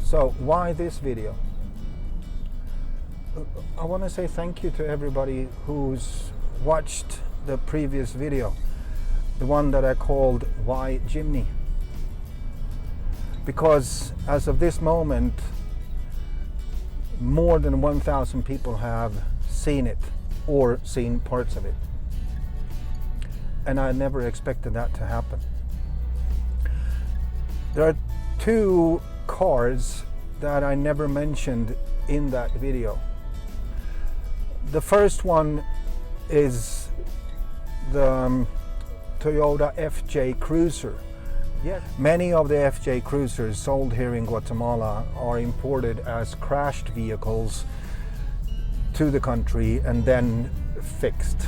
So why this video? I want to say thank you to everybody who's watched the previous video, the one that I called Why Jimny? Because as of this moment, more than 1,000 people have seen it or seen parts of it. And I never expected that to happen. There are two cars that I never mentioned in that video. The first one is the Toyota FJ Cruiser. Yes. Many of the FJ Cruisers sold here in Guatemala are imported as crashed vehicles to the country and then fixed.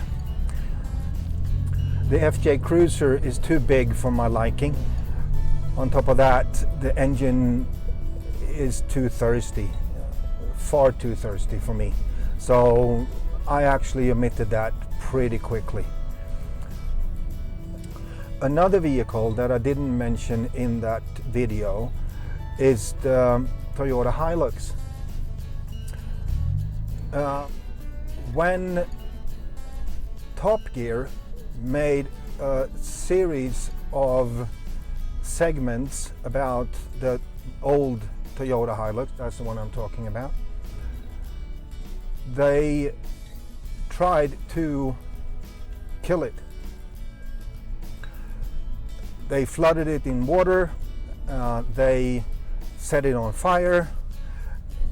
The FJ Cruiser is too big for my liking. On top of that, the engine is too thirsty, far too thirsty for me. So I actually omitted that pretty quickly. Another vehicle that I didn't mention in that video is the Toyota Hilux. When Top Gear made a series of segments about the old Toyota Hilux, that's the one I'm talking about, they tried to kill it. They flooded it in water, they set it on fire.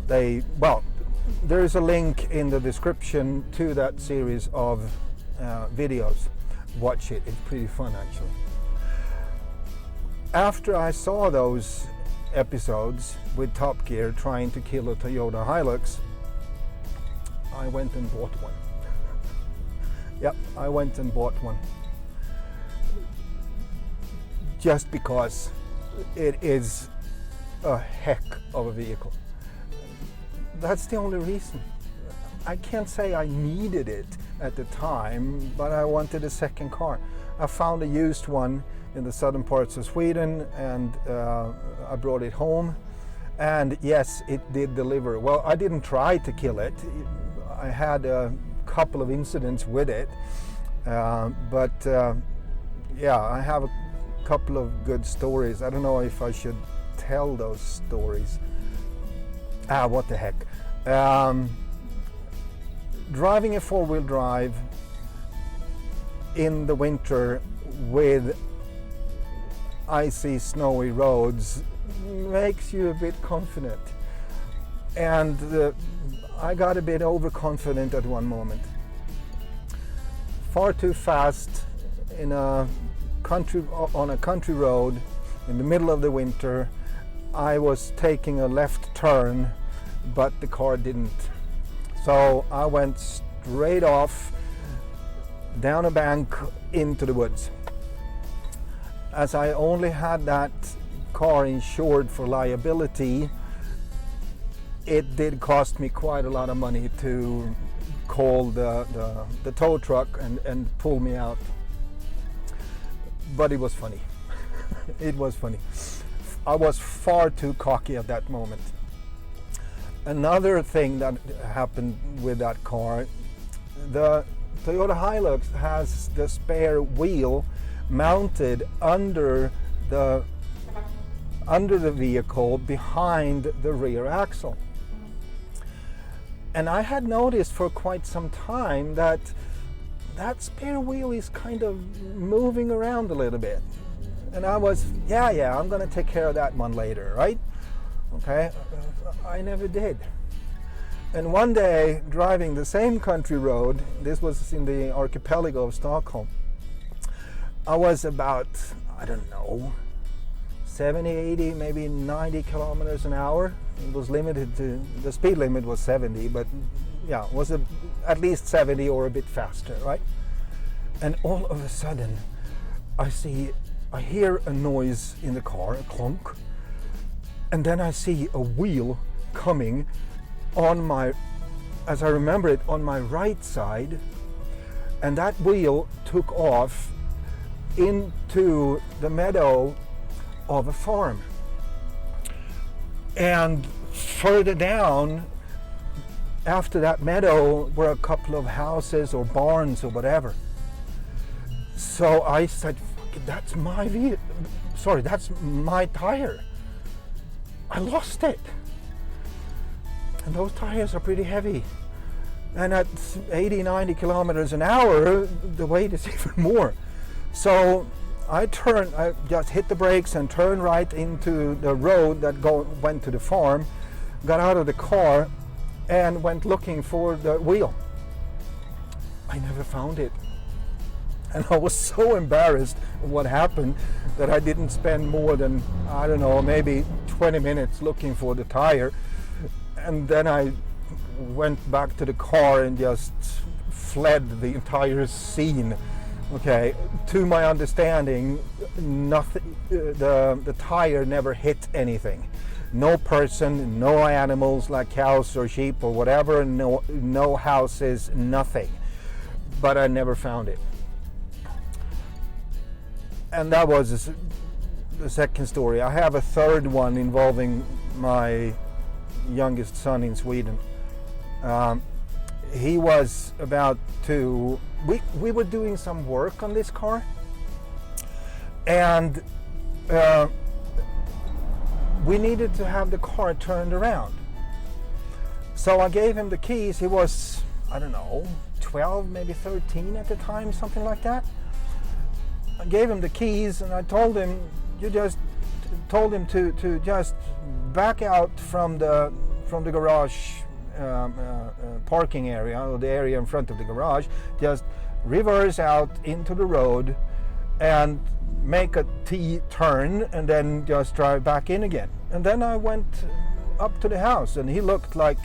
There's a link in the description to that series of videos. Watch it, it's pretty fun actually. After I saw those episodes with Top Gear trying to kill a Toyota Hilux, I went and bought one. Yep, I went and bought one. Just because it is a heck of a vehicle. That's the only reason. I can't say I needed it at the time, but I wanted a second car. I found a used one in the southern parts of Sweden and I brought it home. And yes, it did deliver. Well, I didn't try to kill it. I had a couple of incidents with it. Yeah, I have a couple of good stories. I don't know if I should tell those stories. What the heck. Driving a four-wheel drive in the winter with icy, snowy roads makes you a bit confident. And I got a bit overconfident at one moment. Far too fast on a country road in the middle of the winter. I was taking a left turn, but the car didn't. So I went straight off down a bank into the woods. As I only had that car insured for liability, it did cost me quite a lot of money to call the tow truck and pull me out. But it was funny. It was funny. I was far too cocky at that moment. Another thing that happened with that car, the Toyota Hilux has the spare wheel mounted under the vehicle behind the rear axle. And I had noticed for quite some time that spare wheel is kind of moving around a little bit. And I was, yeah, I'm gonna take care of that one later, right? Okay, I never did. And one day, driving the same country road, this was in the archipelago of Stockholm, I was about, I don't know, 70, 80, maybe 90 kilometers an hour. It was limited to, the speed limit was 70, but yeah, it was at least 70 or a bit faster, right? And all of a sudden, I hear a noise in the car, a clunk, and then I see a wheel coming on my, as I remember it, on my right side, and that wheel took off into the meadow of a farm. And further down, after that meadow, were a couple of houses or barns or whatever. So I said, "Fuck it, that's my vehicle. Sorry, that's my tire. I lost it." And those tires are pretty heavy. And at 80, 90 kilometers an hour, the weight is even more. So I just hit the brakes and turned right into the road that went to the farm, got out of the car and went looking for the wheel. I never found it. And I was so embarrassed of what happened that I didn't spend more than, I don't know, maybe 20 minutes looking for the tire. And then I went back to the car and just fled the entire scene. Okay, to my understanding, nothing. The tire never hit anything. No person, no animals like cows or sheep or whatever. No houses, nothing. But I never found it. And that was the second story. I have a third one involving my youngest son in Sweden. He was about to, we were doing some work on this car, and we needed to have the car turned around. So I gave him the keys. He was, I don't know, 12, maybe 13 at the time, something like that. I gave him the keys and I told him, to just back out from the garage parking area, or the area in front of the garage, just reverse out into the road and make a T-turn and then just drive back in again. And then I went up to the house and he looked like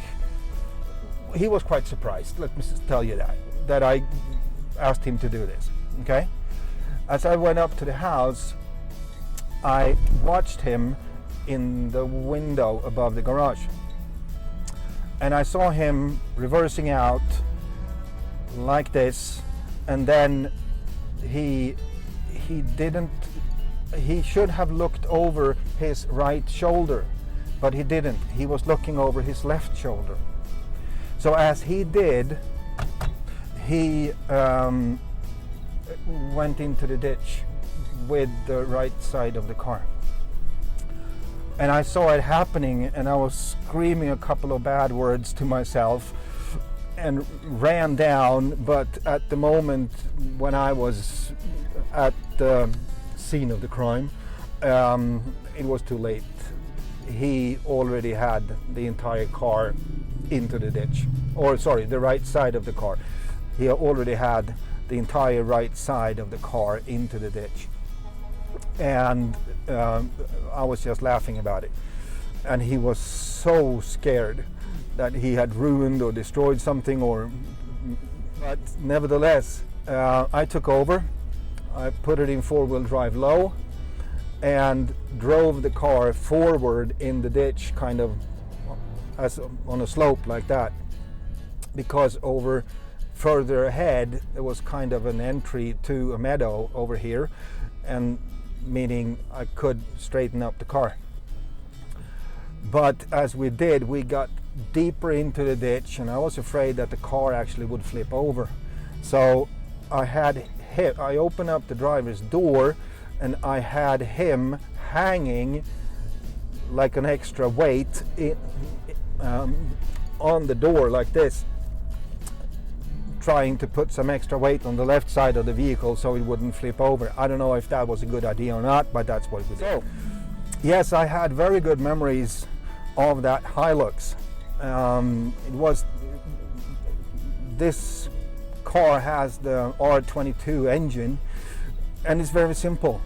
he was quite surprised. Let me tell you that I asked him to do this. Okay? As I went up to the house, I watched him in the window above the garage. And I saw him reversing out like this, and then he should have looked over his right shoulder, but he didn't. He was looking over his left shoulder. So as he did, he went into the ditch with the right side of the car. And I saw it happening and I was screaming a couple of bad words to myself and ran down, but at the moment when I was at the scene of the crime, it was too late. He already had the entire car into the ditch, or sorry, the right side of the car. He already had the entire right side of the car into the ditch. And I was just laughing about it. And he was so scared that he had ruined or destroyed something, but nevertheless, I took over. I put it in four-wheel drive low and drove the car forward in the ditch, kind of as on a slope like that, because over further ahead there was kind of an entry to a meadow over here, and meaning I could straighten up the car. But as we did, we got deeper into the ditch and I was afraid that the car actually would flip over. So I opened up the driver's door and I had him hanging like an extra weight on the door like this, trying to put some extra weight on the left side of the vehicle so it wouldn't flip over. I don't know if that was a good idea or not, but that's what we did. So, yes, I had very good memories of that Hilux. This car has the R22 engine and it's very simple.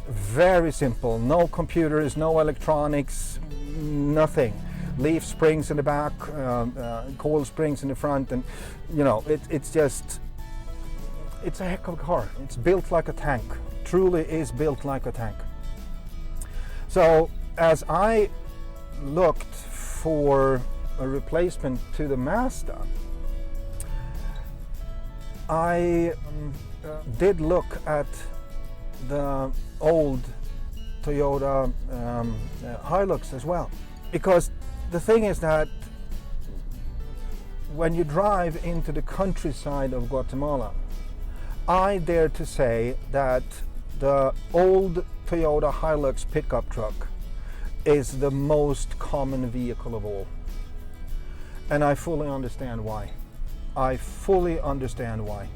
Very simple. No computers, no electronics, nothing. Leaf springs in the back, coil springs in the front, and you know, it's a heck of a car. It's built like a tank. Truly is built like a tank. So as I looked for a replacement to the Mazda, I did look at the old Toyota Hilux as well. Because the thing is that when you drive into the countryside of Guatemala, I dare to say that the old Toyota Hilux pickup truck is the most common vehicle of all. And I fully understand why. I fully understand why.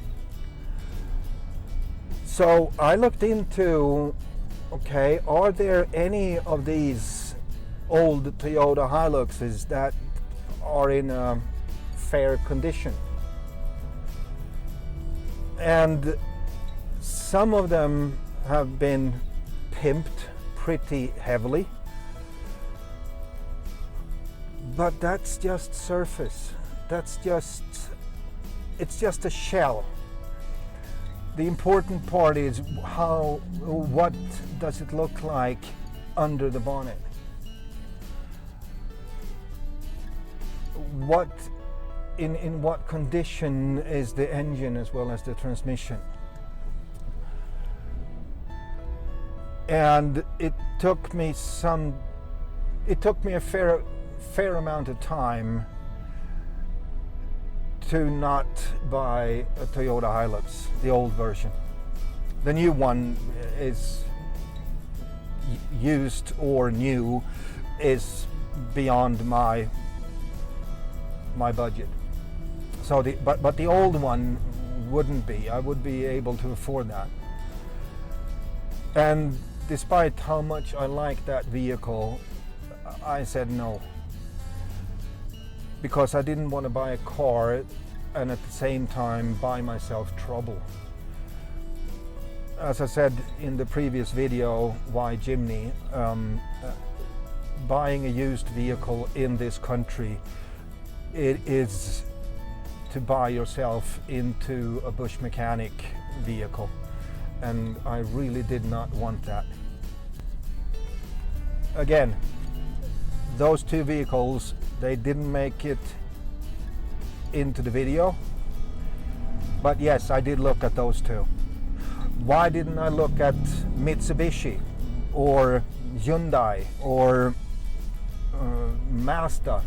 So I looked into, okay, are there any of these old Toyota Hiluxes that are in a fair condition? And some of them have been pimped pretty heavily, but that's just surface. It's just a shell. The important part is what does it look like under the bonnet? In what condition is the engine as well as the transmission? And it took me a fair amount of time to not buy a Toyota Hilux, the old version. The new one is used or new is beyond my budget. So but the old one wouldn't be. I would be able to afford that. And despite how much I like that vehicle, I said no. Because I didn't want to buy a car and at the same time buy myself trouble. As I said in the previous video, why Jimny, buying a used vehicle in this country, it is to buy yourself into a bush mechanic vehicle. And I really did not want that. Again, those two vehicles, they didn't make it into the video, but yes, I did look at those two. Why didn't I look at Mitsubishi or Hyundai or Mazda?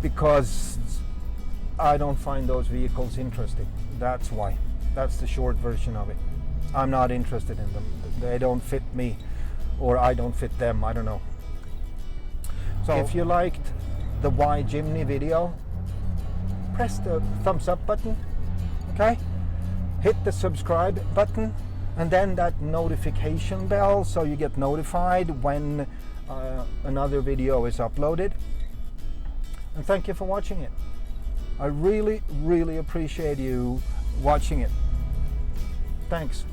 Because I don't find those vehicles interesting. That's why. That's the short version of it. I'm not interested in them. They don't fit me, or I don't fit them, I don't know. So if you liked the Why Jimny video, press the thumbs up button, okay? Hit the subscribe button and then that notification bell so you get notified when another video is uploaded. And thank you for watching it. I really, really appreciate you watching it. Thanks.